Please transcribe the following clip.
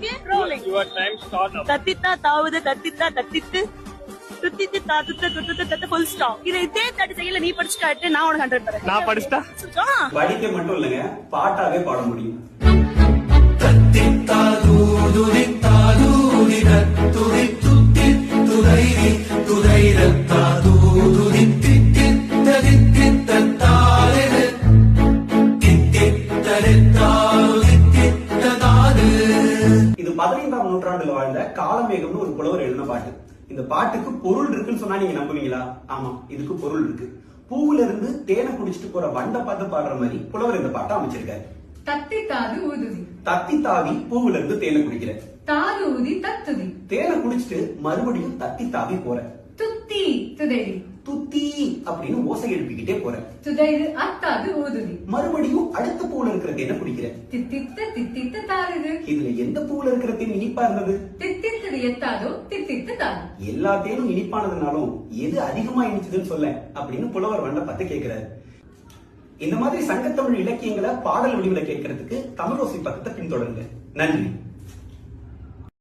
Okay, rolling. Your time start now. தத்தித்தா தாவது தத்தித்தா தத்தித்து துத்தித்து தாத்துத்து துத்துத்து தத்து full stop. இதை இதே தட்டு செய்யல நீ படிச்சு காட்டு, நான் உனக்கு 100 தரேன். நான் படிச்சிட்டா? படிக்க மட்டும் இல்லைங்க, பாட்டாவே பாட முடியும். இது 15ஆம் நூற்றாண்டுல வாழ்ந்த காலமேகம்னு ஒரு புலவர் எழுதின பாட்டு. இந்த பாட்டுக்கு பொருள் இருக்குன்னு சொன்னா நீங்க நம்புவீங்களா? ஆமா, இதுக்கு பொருள் இருக்கு. பூவுல இருந்து தேனை குடிச்சிட்டு போற வண்டை பார்த்து பாடுற மாதிரி புலவர் இந்த பாட்டை அமைச்சிருக்காரு. தத்தி தாது ஊதுதி, தத்தி தாவி பூவுல இருந்து தேனை குடிக்கிற, தாது ஊதி தத்துதி, தேனை குடிச்சிட்டு மறுபடியும் தத்தி தாவி போற, துத்தி துதைரி, துத்தி அப்படின்னு ஓசை எழுப்பிக்கிட்டே போற, துதைரு அத்தாது ஊதுதி, மறுபடியும் அடுத்த பூவுல இருக்கிற தேனை குடிக்கிற. தித்தித்த தாருது, இதுல எந்த பூவுல இருக்கிற தேன் இனிப்பா இருந்தது? தித்தித்தது எத்தாதோ தித்தித்து தாது. எல்லா தேனும் இனிப்பானதுனாலும் எது அதிகமா இனிச்சதுன்னு சொல்ல அப்படின்னு புலவர் வண்டை பார்த்து கேட்கிறாரு. இந்த மாதிரி சங்கத்தமிழ் இலக்கியங்களை பாடல் வடிவில் கேட்கறதுக்கு தமிழோசை பக்கத்தை பின்தொடருங்க. நன்றி.